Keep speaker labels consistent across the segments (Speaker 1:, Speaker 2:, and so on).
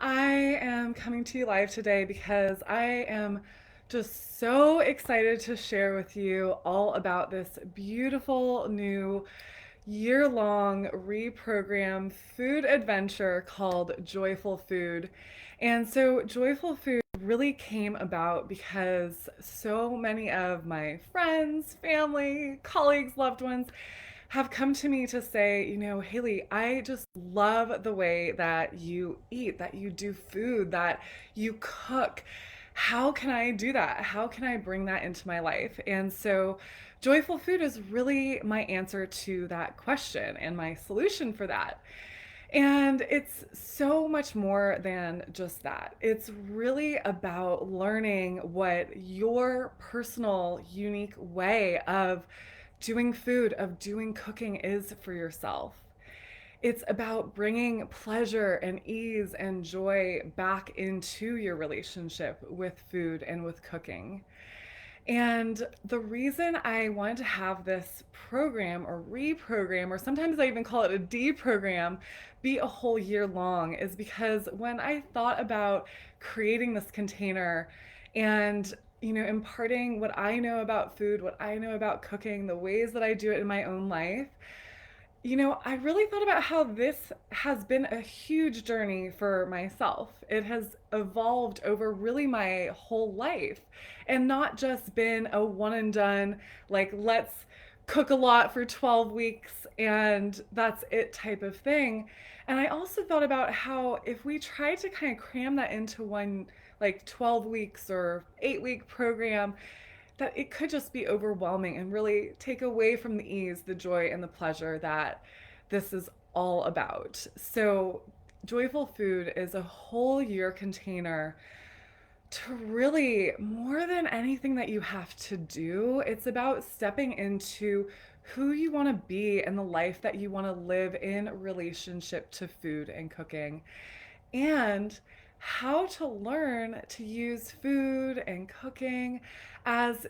Speaker 1: I am coming to you live today because I am just so excited to share with you all about this beautiful new year-long reprogram food adventure called JoyFull Food. And so JoyFull Food really came about because so many of my friends, family, colleagues, loved ones have come to me to say, Haley, I just love the way that you eat, that you do food, that you cook. How can I do that? How can I bring that into my life? And so, Joyful Food is really my answer to that question and my solution for that. And it's so much more than just that. It's really about learning what your personal, unique way of doing food, of doing cooking is for yourself. It's about bringing pleasure and ease and joy back into your relationship with food and with cooking. And the reason I wanted to have this program or reprogram, or sometimes I even call it a deprogram, be a whole year long is because when I thought about creating this container and imparting what I know about food, what I know about cooking, the ways that I do it in my own life, I really thought about how this has been a huge journey for myself. It has evolved over really my whole life and not just been a one and done, like, let's cook a lot for 12 weeks and that's it type of thing. And I also thought about how if we try to kind of cram that into one, like 12 weeks or 8-week program, that it could just be overwhelming and really take away from the ease, the joy, and the pleasure that this is all about. So, Joyful Food is a whole year container to really, more than anything that you have to do, it's about stepping into who you want to be and the life that you want to live in relationship to food and cooking, and how to learn to use food and cooking as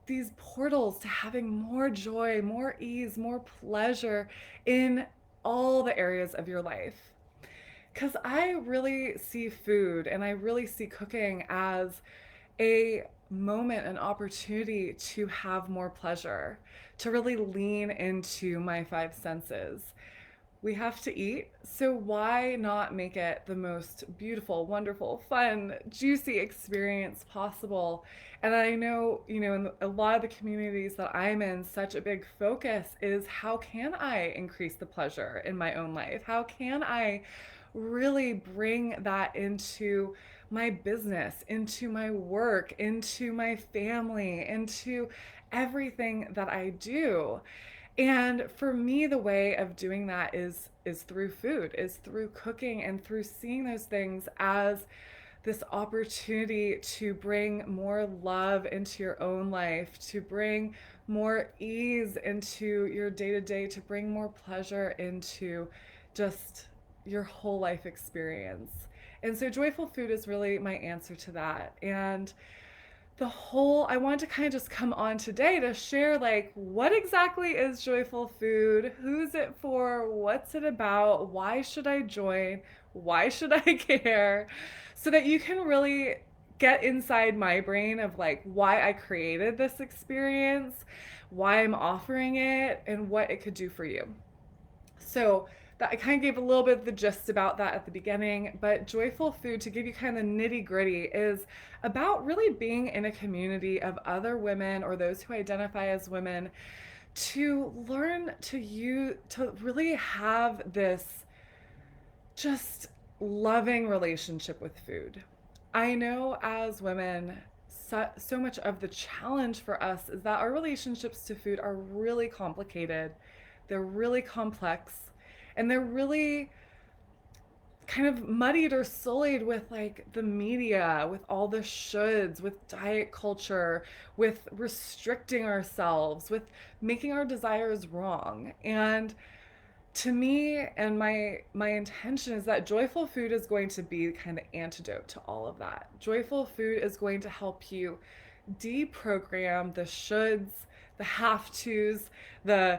Speaker 1: these portals to having more joy, more ease, more pleasure in all the areas of your life. Because I really see food and I really see cooking as a moment, an opportunity to have more pleasure, to really lean into my five senses. We have to eat, so why not make it the most beautiful, wonderful, fun, juicy experience possible? And I know, in a lot of the communities that I'm in, such a big focus is how can I increase the pleasure in my own life? How can I really bring that into my business, into my work, into my family, into everything that I do? And for me, the way of doing that is through food, is through cooking and through seeing those things as this opportunity to bring more love into your own life, to bring more ease into your day to day, to bring more pleasure into just your whole life experience. And so Joyful Food is really my answer to that. And I wanted to kind of just come on today to share, like, what exactly is Joyful Food? Who's it for? What's it about? Why should I join? Why should I care? So that you can really get inside my brain of like why I created this experience, why I'm offering it, and what it could do for you. So that I kind of gave a little bit of the gist about that at the beginning, but Joyful Food, to give you kind of the nitty gritty, is about really being in a community of other women or those who identify as women to learn to really have this just loving relationship with food. I know as women, so much of the challenge for us is that our relationships to food are really complicated, they're really complex, and they're really kind of muddied or sullied with like the media, with all the shoulds, with diet culture, with restricting ourselves, with making our desires wrong. And to me, and my intention is that Joyful Food is going to be kind of the antidote to all of that. Joyful Food is going to help you deprogram the shoulds, the have tos, the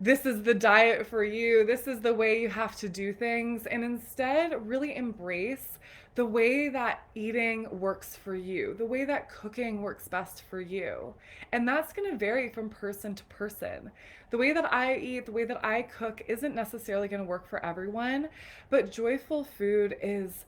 Speaker 1: this is the diet for you, this is the way you have to do things, and instead really embrace the way that eating works for you, the way that cooking works best for you. And that's going to vary from person to person. The way that I eat, the way that I cook isn't necessarily going to work for everyone, but joyful food is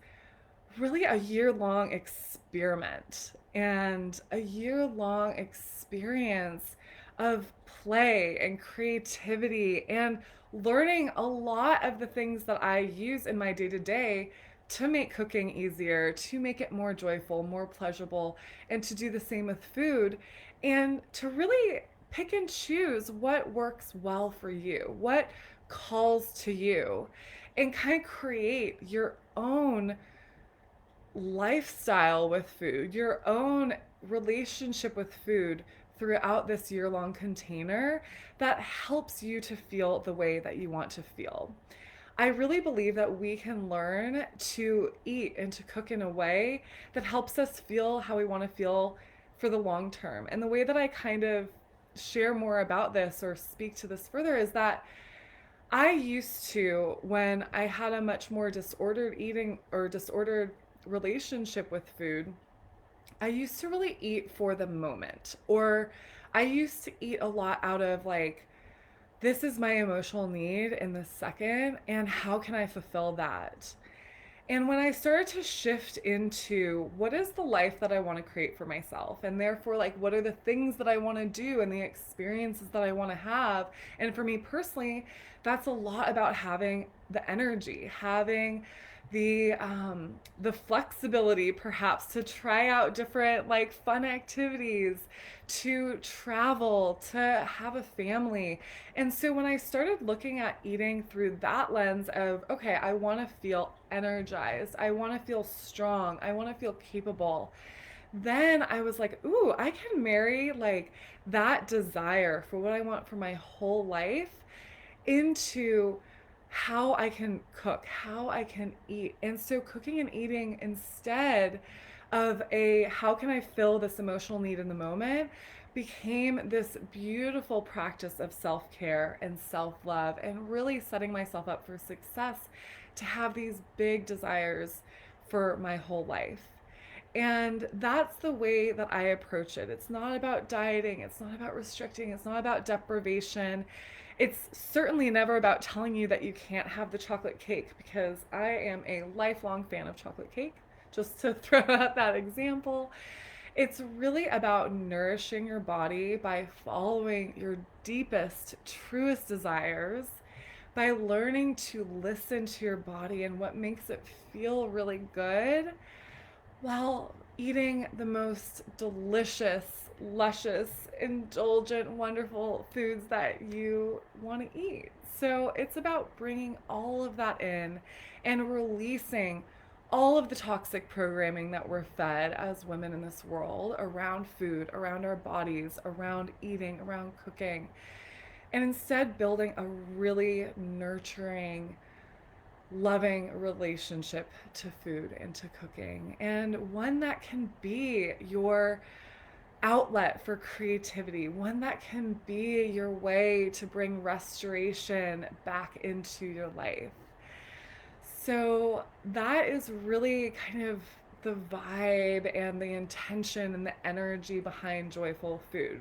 Speaker 1: really a year long experiment and a year long experience of play and creativity and learning a lot of the things that I use in my day to day to make cooking easier, to make it more joyful, more pleasurable, and to do the same with food and to really pick and choose what works well for you, what calls to you, and kind of create your own lifestyle with food, your own relationship with food throughout this year long container that helps you to feel the way that you want to feel. I really believe that we can learn to eat and to cook in a way that helps us feel how we want to feel for the long term. And the way that I kind of share more about this or speak to this further is that I used to, when I had a much more disordered eating or disordered relationship with food, I used to really eat for the moment. Or I used to eat a lot out of like, this is my emotional need in this second, and how can I fulfill that? And when I started to shift into what is the life that I want to create for myself, and therefore, like, what are the things that I want to do and the experiences that I want to have, and for me personally, that's a lot about having the energy, having the flexibility perhaps to try out different like fun activities, to travel, to have a family. And so when I started looking at eating through that lens of, okay, I want to feel energized, I want to feel strong, I want to feel capable, then I was like, ooh, I can marry like that desire for what I want for my whole life into how I can cook, how I can eat. And so cooking and eating instead of a how can I fill this emotional need in the moment became this beautiful practice of self-care and self-love and really setting myself up for success to have these big desires for my whole life. And that's the way that I approach it. It's not about dieting, it's not about restricting, it's not about deprivation. It's certainly never about telling you that you can't have the chocolate cake because I am a lifelong fan of chocolate cake, just to throw out that example. It's really about nourishing your body by following your deepest, truest desires, by learning to listen to your body and what makes it feel really good while eating the most delicious, luscious, indulgent, wonderful foods that you want to eat. So it's about bringing all of that in and releasing all of the toxic programming that we're fed as women in this world around food, around our bodies, around eating, around cooking, and instead building a really nurturing, loving relationship to food and to cooking, and one that can be your outlet for creativity, one that can be your way to bring restoration back into your life. So that is really kind of the vibe and the intention and the energy behind Joyful Food.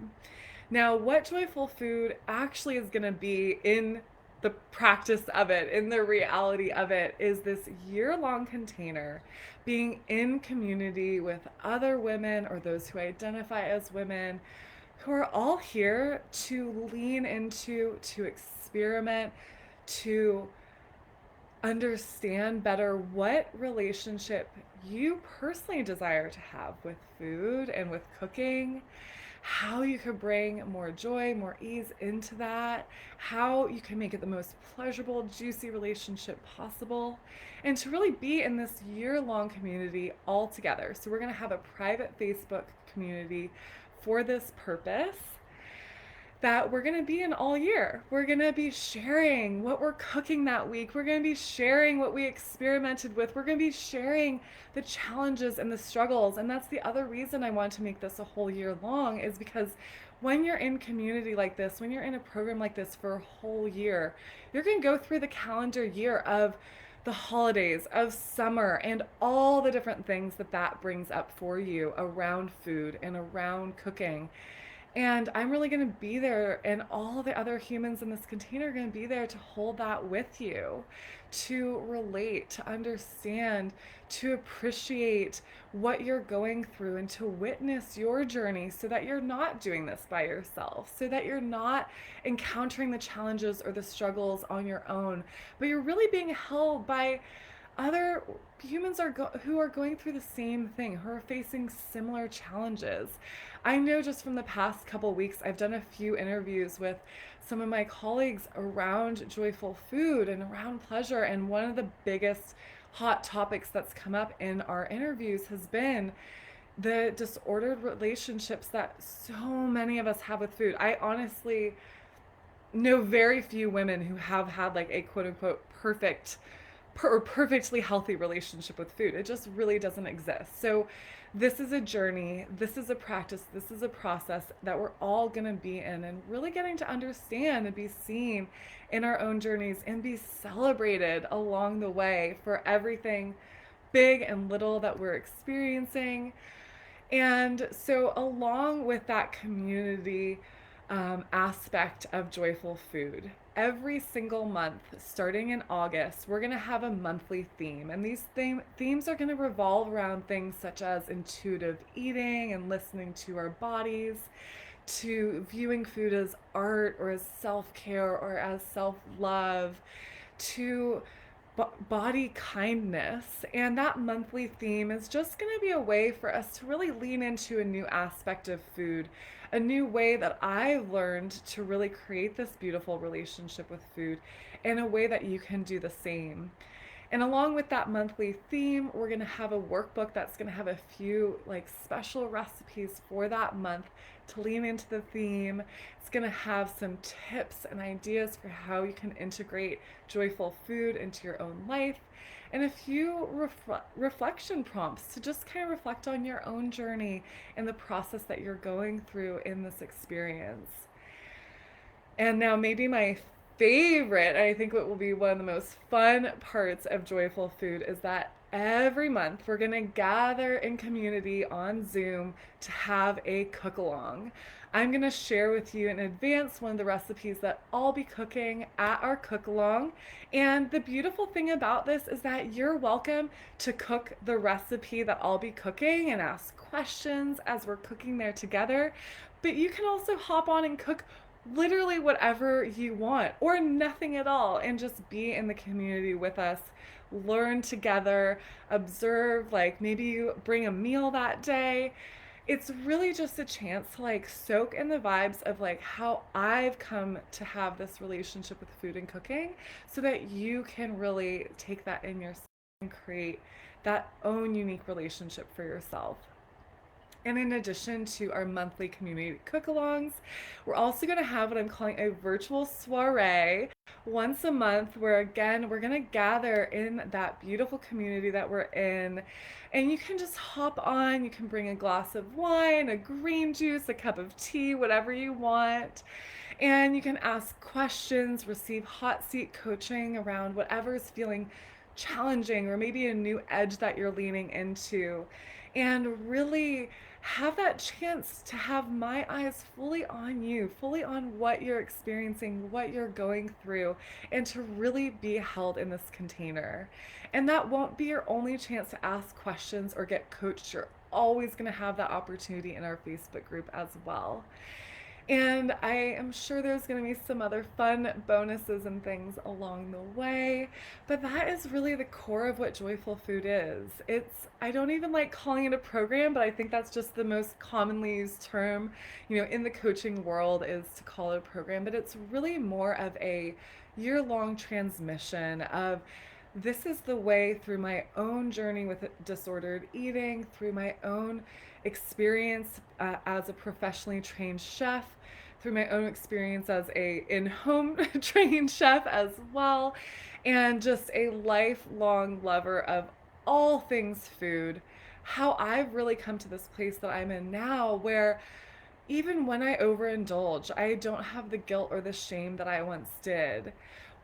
Speaker 1: Now, what Joyful Food actually is going to be in the practice of it, in the reality of it, is this year long container being in community with other women or those who identify as women who are all here to lean into, to experiment, to understand better what relationship you personally desire to have with food and with cooking, how you could bring more joy, more ease into that, how you can make it the most pleasurable, juicy relationship possible, and to really be in this year long community all together. So, we're going to have a private Facebook community for this purpose that we're going to be in all year. We're going to be sharing what we're cooking that week. We're going to be sharing what we experimented with. We're going to be sharing the challenges and the struggles. And that's the other reason I want to make this a whole year long, is because when you're in community like this, when you're in a program like this for a whole year, you're going to go through the calendar year of the holidays, of summer, and all the different things that that brings up for you around food and around cooking. And I'm really going to be there, and all the other humans in this container are going to be there to hold that with you, to relate, to understand, to appreciate what you're going through, and to witness your journey so that you're not doing this by yourself, so that you're not encountering the challenges or the struggles on your own, but you're really being held by other humans who are going through the same thing, who are facing similar challenges. I know just from the past couple weeks, I've done a few interviews with some of my colleagues around joyful food and around pleasure, and one of the biggest hot topics that's come up in our interviews has been the disordered relationships that so many of us have with food. I honestly know very few women who have had like a quote unquote perfectly healthy relationship with food. It just really doesn't exist. So this is a journey, this is a practice, this is a process that we're all going to be in, and really getting to understand and be seen in our own journeys and be celebrated along the way for everything big and little that we're experiencing. And so, along with that community aspect of joyful food, every single month, starting in August, we're going to have a monthly theme. And these themes are going to revolve around things such as intuitive eating and listening to our bodies, to viewing food as art or as self care or as self love, to body kindness. And that monthly theme is just going to be a way for us to really lean into a new aspect of food, a new way that I've learned to really create this beautiful relationship with food, in a way that you can do the same. And along with that monthly theme, we're going to have a workbook that's going to have a few like special recipes for that month to lean into the theme. It's going to have some tips and ideas for how you can integrate joyful food into your own life, and a few reflection prompts to just kind of reflect on your own journey and the process that you're going through in this experience. And now, maybe my favorite, I think what will be one of the most fun parts of Joyful Food, is that every month we're going to gather in community on Zoom to have a cook along. I'm going to share with you in advance one of the recipes that I'll be cooking at our cook along. And the beautiful thing about this is that you're welcome to cook the recipe that I'll be cooking and ask questions as we're cooking there together. But you can also hop on and cook literally whatever you want, or nothing at all, and just be in the community with us, learn together, observe. Like, maybe you bring a meal that day. It's really just a chance to like soak in the vibes of like how I've come to have this relationship with food and cooking, so that you can really take that in yourself and create that own unique relationship for yourself. And in addition to our monthly community cook-alongs, we're also going to have what I'm calling a virtual soiree once a month, where again, we're going to gather in that beautiful community that we're in. And you can just hop on, you can bring a glass of wine, a green juice, a cup of tea, whatever you want. And you can ask questions, receive hot seat coaching around whatever's feeling challenging, or maybe a new edge that you're leaning into, and really have that chance to have my eyes fully on you, fully on what you're experiencing, what you're going through, and to really be held in this container. And that won't be your only chance to ask questions or get coached. You're always going to have that opportunity in our Facebook group as well. And I am sure there's going to be some other fun bonuses and things along the way. But that is really the core of what Joyful Food is. I don't even like calling it a program, but I think that's just the most commonly used term, in the coaching world, is to call it a program. But it's really more of a year-long transmission of, this is the way through my own journey with disordered eating, through my own experience as a professionally trained chef, through my own experience as a in-home trained chef as well, and just a lifelong lover of all things food, how I've really come to this place that I'm in now, where even when I overindulge, I don't have the guilt or the shame that I once did,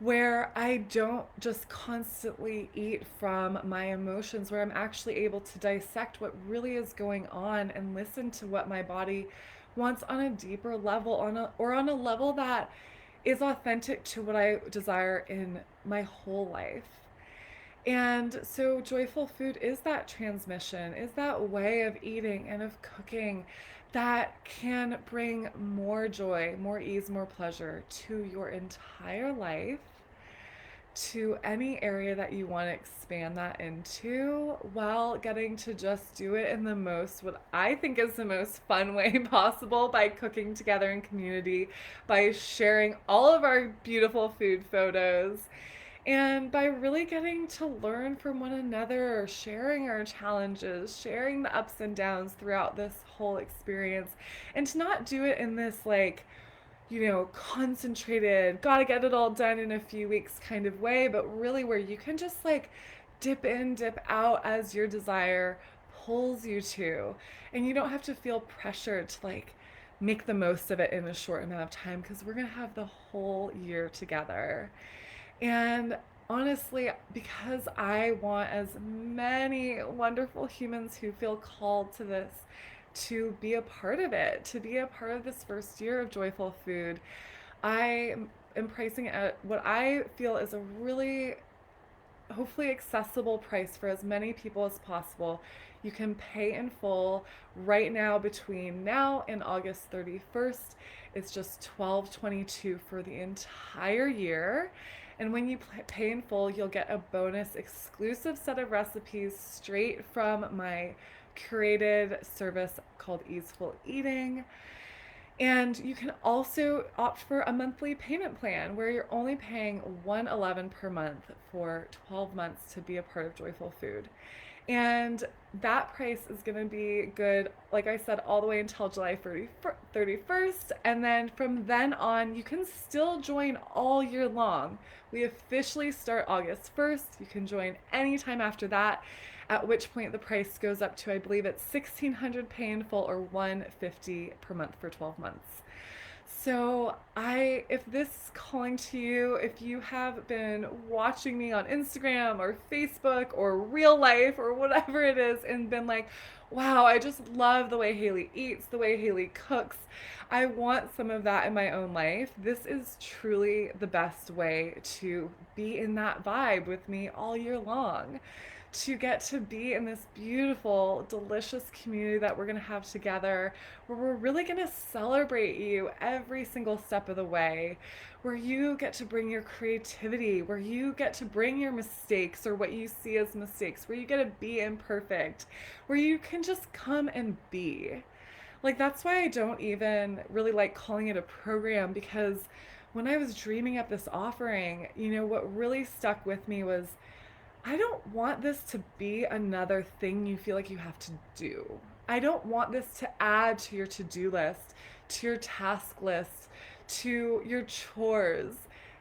Speaker 1: where I don't just constantly eat from my emotions, where I'm actually able to dissect what really is going on and listen to what my body wants on a deeper level, or on a level that is authentic to what I desire in my whole life. And so, joyful food is that transmission, is that way of eating and of cooking that can bring more joy, more ease, more pleasure to your entire life, to any area that you want to expand that into, while getting to just do it in the most, what I think is the most fun way possible, by cooking together in community, by sharing all of our beautiful food photos, and by really getting to learn from one another, sharing our challenges, sharing the ups and downs throughout this whole experience, and to not do it in this like, concentrated, gotta get it all done in a few weeks kind of way, but really where you can just like dip in, dip out as your desire pulls you to. And you don't have to feel pressured to like make the most of it in a short amount of time, because we're gonna have the whole year together. And honestly, because I want as many wonderful humans who feel called to this to be a part of it, to be a part of this first year of Joyful Food, I am pricing it at what I feel is a really hopefully accessible price for as many people as possible. You can pay in full right now. Between now and August 31st, it's just $12.22 for the entire year. And when you pay in full, you'll get a bonus exclusive set of recipes straight from my curated service called Easeful Eating. And you can also opt for a monthly payment plan where you're only paying $111 per month for 12 months to be a part of Joyful Food. And that price is going to be good, like I said, all the way until July 31st. And then from then on, you can still join all year long. We officially start August 1st. You can join anytime after that, at which point the price goes up to, I believe it's $1,600 pay in full, or $150 per month for 12 months. So if this is calling to you, if you have been watching me on Instagram or Facebook or real life or whatever it is, and been like, wow, I just love the way Haley eats, the way Haley cooks, I want some of that in my own life, this is truly the best way to be in that vibe with me all year long, to get to be in this beautiful, delicious community that we're going to have together, where we're really going to celebrate you every single step of the way, where you get to bring your creativity, where you get to bring your mistakes or what you see as mistakes, where you get to be imperfect, where you can just come and be. Like, that's why I don't even really like calling it a program, because when I was dreaming up this offering, what really stuck with me was, I don't want this to be another thing you feel like you have to do. I don't want this to add to your to-do list, to your task list, to your chores.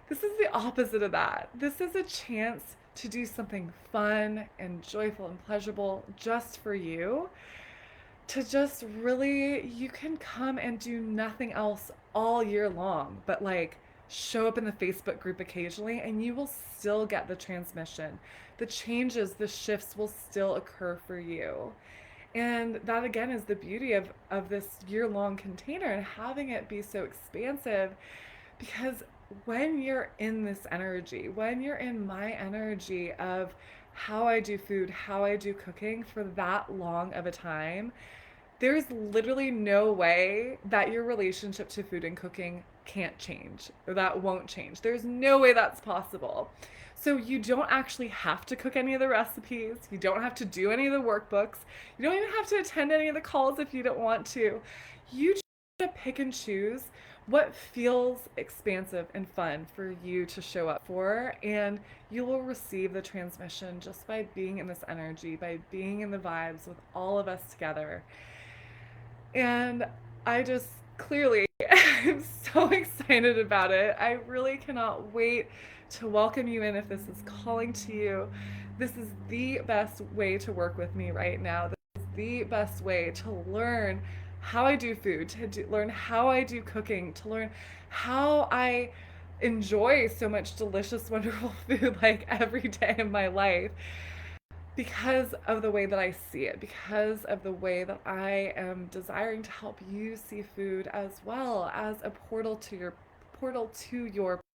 Speaker 1: This is the opposite of that. This is a chance to do something fun and joyful and pleasurable just for you. To just really, you can come and do nothing else all year long, but like show up in the Facebook group occasionally, and you will still get the transmission. The changes, the shifts will still occur for you. And that again is the beauty of this year-long container, and having it be so expansive, because when you're in this energy, when you're in my energy of how I do food, how I do cooking for that long of a time, there's literally no way that your relationship to food and cooking can't change, or that won't change. There's no way that's possible. So you don't actually have to cook any of the recipes. You don't have to do any of the workbooks. You don't even have to attend any of the calls if you don't want to. You just have to pick and choose what feels expansive and fun for you to show up for, and you will receive the transmission just by being in this energy, by being in the vibes with all of us together. And I just clearly am so excited about it. I really cannot wait to welcome you in if this is calling to you. This is the best way to work with me right now. This is the best way to learn how I do food, learn how I do cooking, to learn how I enjoy so much delicious, wonderful food like every day of my life because of the way that I see it, because of the way that I am desiring to help you see food as well as a portal to your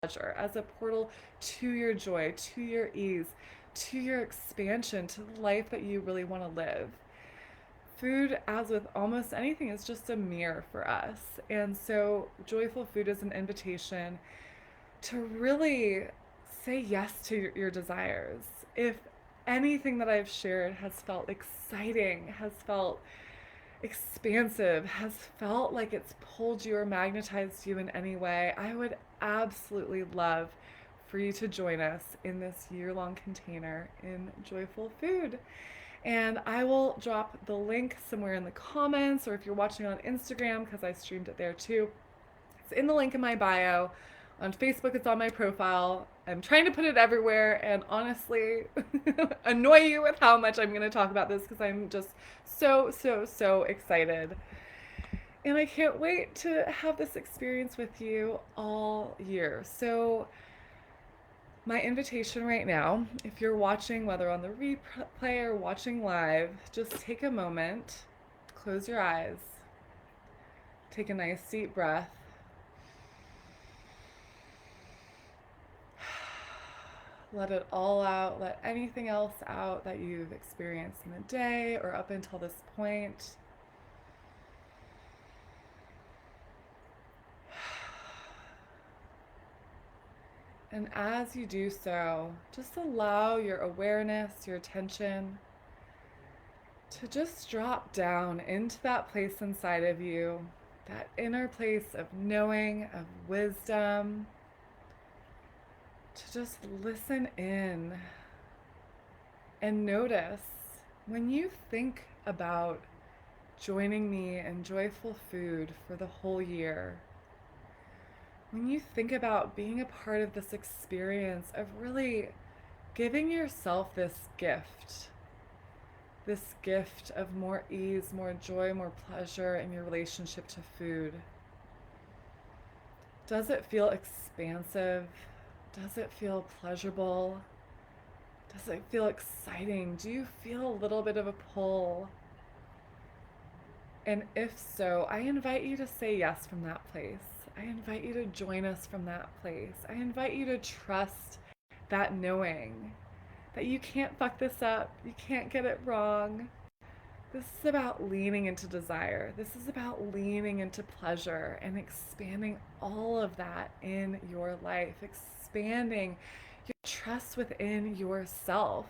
Speaker 1: pleasure, as a portal to your joy, to your ease, to your expansion, to the life that you really want to live. Food, as with almost anything, is just a mirror for us. And so, Joyful Food is an invitation to really say yes to your desires. If anything that I've shared has felt exciting, has felt expansive, has felt like it's pulled you or magnetized you in any way, I would absolutely love for you to join us in this year-long container in Joyful Food. And I will drop the link somewhere in the comments, or if you're watching on Instagram, because I streamed it there too, it's in the link in my bio. On Facebook, it's on my profile. I'm trying to put it everywhere and honestly annoy you with how much I'm going to talk about this because I'm just so excited. And I can't wait to have this experience with you all year. So, my invitation right now, if you're watching, whether on the replay or watching live, just take a moment, close your eyes, take a nice deep breath. Let it all out. Let anything else out that you've experienced in the day or up until this point. And as you do so, just allow your awareness, your attention to just drop down into that place inside of you, that inner place of knowing, of wisdom, to just listen in and notice when you think about joining me in Joyful Food for the whole year, when you think about being a part of this experience of really giving yourself this gift of more ease, more joy, more pleasure in your relationship to food, does it feel expansive? Does it feel pleasurable? Does it feel exciting? Do you feel a little bit of a pull? And if so, I invite you to say yes from that place. I invite you to join us from that place. I invite you to trust that knowing that you can't fuck this up, you can't get it wrong. This is about leaning into desire. This is about leaning into pleasure and expanding all of that in your life, expanding your trust within yourself,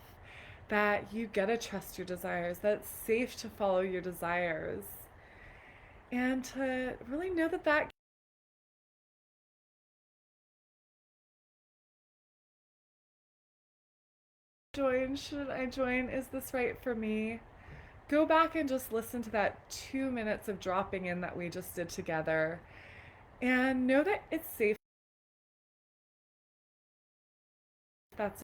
Speaker 1: that you get to trust your desires, that it's safe to follow your desires, and to really know that that should I join? Is this right for me? Go back and just listen to that 2 minutes of dropping in that we just did together and know that it's safe. That's